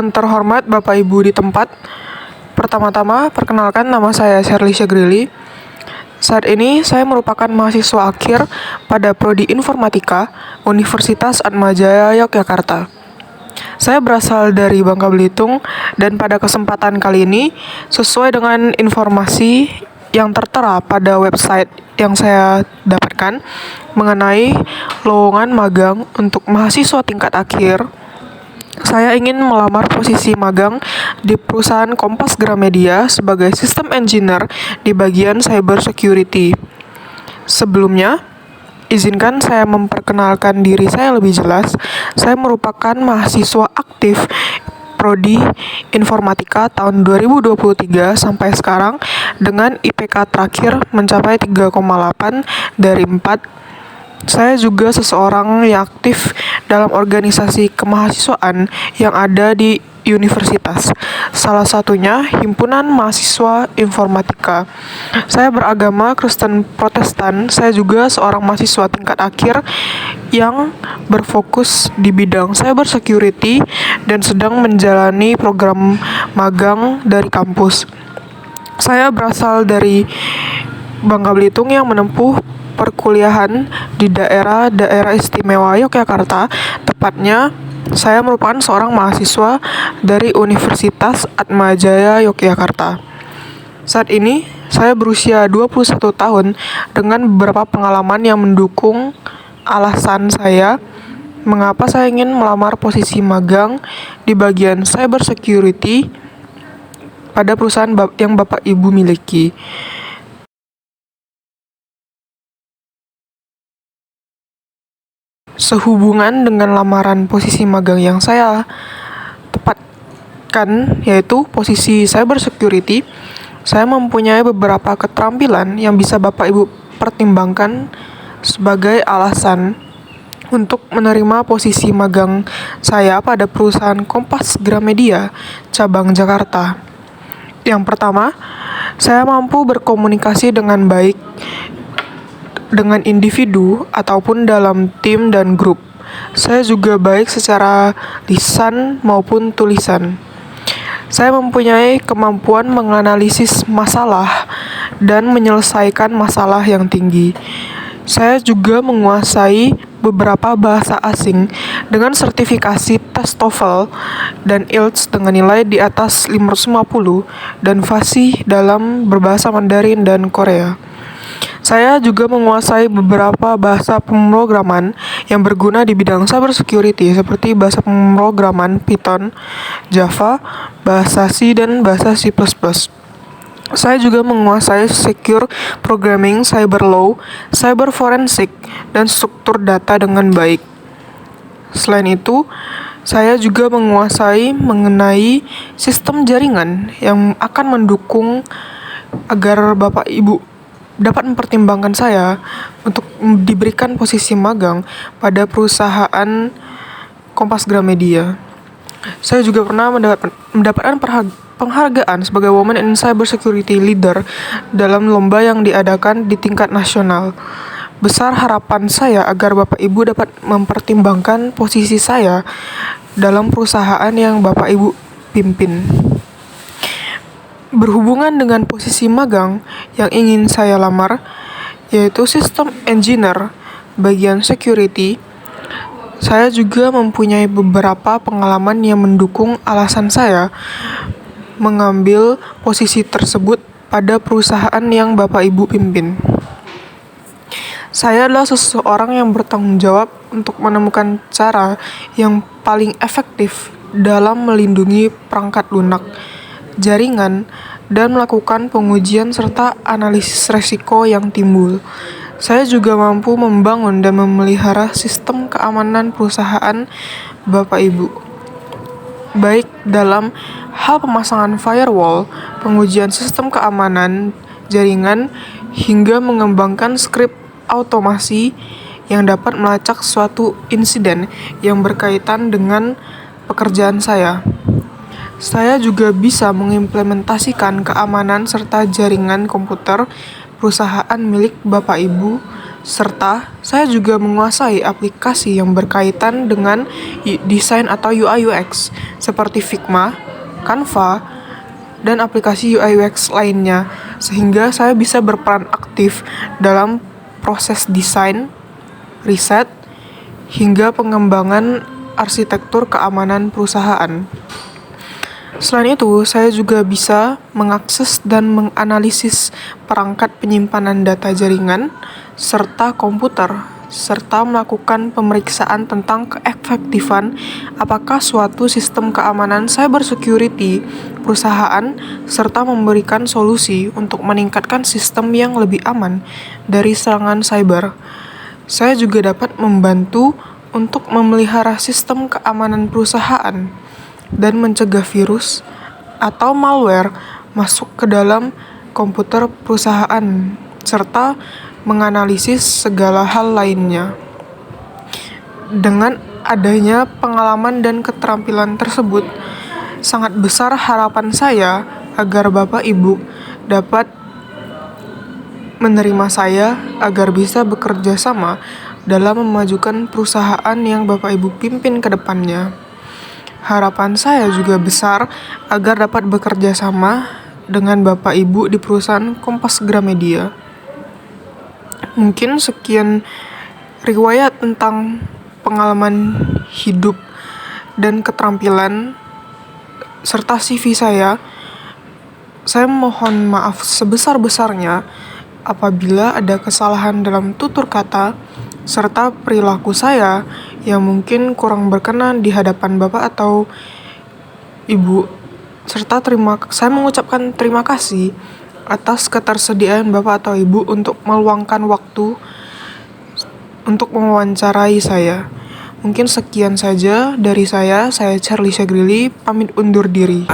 Yang terhormat Bapak Ibu di tempat, pertama-tama perkenalkan nama saya Shirley Syagrilly. Saat ini saya merupakan mahasiswa akhir pada Prodi Informatika Universitas Atmajaya Yogyakarta. Saya berasal dari Bangka Belitung dan pada kesempatan kali ini sesuai dengan informasi yang tertera pada website yang saya dapatkan mengenai lowongan magang untuk mahasiswa tingkat akhir. Saya ingin melamar posisi magang di perusahaan Kompas Gramedia sebagai System Engineer di bagian Cyber Security. Sebelumnya, izinkan saya memperkenalkan diri saya lebih jelas. Saya merupakan mahasiswa aktif Prodi Informatika tahun 2023 sampai sekarang dengan IPK terakhir mencapai 3,8 dari 4. Saya juga seseorang yang aktif dalam organisasi kemahasiswaan yang ada di universitas. Salah satunya Himpunan Mahasiswa Informatika. Saya beragama Kristen Protestan. Saya juga seorang mahasiswa tingkat akhir yang berfokus di bidang cyber security dan sedang menjalani program magang dari kampus. Saya berasal dari Bangka Belitung yang menempuh perkuliahan di daerah istimewa Yogyakarta. Tepatnya, saya merupakan seorang mahasiswa dari Universitas Atmajaya Yogyakarta. Saat ini, saya berusia 21 tahun dengan beberapa pengalaman yang mendukung alasan saya mengapa saya ingin melamar posisi magang di bagian cyber security pada perusahaan yang Bapak Ibu miliki. Sehubungan dengan lamaran posisi magang yang saya tepatkan, yaitu posisi cyber security, saya mempunyai beberapa keterampilan yang bisa Bapak Ibu pertimbangkan sebagai alasan untuk menerima posisi magang saya pada perusahaan Kompas Gramedia cabang Jakarta. Yang pertama, saya mampu berkomunikasi dengan baik dengan individu ataupun dalam tim dan grup. Saya juga baik secara lisan maupun tulisan. Saya mempunyai kemampuan menganalisis masalah dan menyelesaikan masalah yang tinggi. Saya juga menguasai beberapa bahasa asing dengan sertifikasi tes TOEFL dan IELTS dengan nilai di atas 550 dan fasih dalam berbahasa Mandarin dan Korea. Saya juga menguasai beberapa bahasa pemrograman yang berguna di bidang cyber security seperti bahasa pemrograman Python, Java, bahasa C, dan bahasa C++. Saya juga menguasai secure programming, cyber law, cyber forensik, dan struktur data dengan baik. Selain itu, saya juga menguasai mengenai sistem jaringan yang akan mendukung agar Bapak Ibu dapat mempertimbangkan saya untuk diberikan posisi magang pada perusahaan Kompas Gramedia. Saya juga pernah mendapatkan penghargaan sebagai Women in Cyber Security Leader dalam lomba yang diadakan di tingkat nasional. Besar harapan saya agar Bapak Ibu dapat mempertimbangkan posisi saya dalam perusahaan yang Bapak Ibu pimpin. Berhubungan dengan posisi magang yang ingin saya lamar, yaitu System Engineer bagian security, saya juga mempunyai beberapa pengalaman yang mendukung alasan saya mengambil posisi tersebut pada perusahaan yang Bapak Ibu pimpin. Saya adalah seseorang yang bertanggung jawab untuk menemukan cara yang paling efektif dalam melindungi perangkat lunak, jaringan, dan melakukan pengujian serta analisis resiko yang timbul. Saya juga mampu membangun dan memelihara sistem keamanan perusahaan Bapak Ibu, baik dalam hal pemasangan firewall, pengujian sistem keamanan jaringan, hingga mengembangkan skrip automasi yang dapat melacak suatu insiden yang berkaitan dengan pekerjaan saya. Saya juga bisa mengimplementasikan keamanan serta jaringan komputer perusahaan milik Bapak Ibu serta saya juga menguasai aplikasi yang berkaitan dengan desain atau UI UX seperti Figma, Canva, dan aplikasi UI UX lainnya, sehingga saya bisa berperan aktif dalam proses desain, riset, hingga pengembangan arsitektur keamanan perusahaan. Selain itu, saya juga bisa mengakses dan menganalisis perangkat penyimpanan data jaringan serta komputer, serta melakukan pemeriksaan tentang keefektifan apakah suatu sistem keamanan cybersecurity perusahaan, serta memberikan solusi untuk meningkatkan sistem yang lebih aman dari serangan cyber. Saya juga dapat membantu untuk memelihara sistem keamanan perusahaan dan mencegah virus atau malware masuk ke dalam komputer perusahaan, serta menganalisis segala hal lainnya. Dengan adanya pengalaman dan keterampilan tersebut, sangat besar harapan saya agar Bapak Ibu dapat menerima saya agar bisa bekerja sama dalam memajukan perusahaan yang Bapak Ibu pimpin ke depannya. Harapan saya juga besar agar dapat bekerja sama dengan Bapak Ibu di perusahaan Kompas Gramedia. Mungkin sekian riwayat tentang pengalaman hidup dan keterampilan serta CV saya. Saya mohon maaf sebesar-besarnya apabila ada kesalahan dalam tutur kata serta perilaku saya yang mungkin kurang berkenan di hadapan Bapak atau Ibu. Serta saya mengucapkan terima kasih atas ketersediaan Bapak atau Ibu untuk meluangkan waktu untuk mewawancarai saya. Mungkin sekian saja dari saya Charlie Shagrili, pamit undur diri.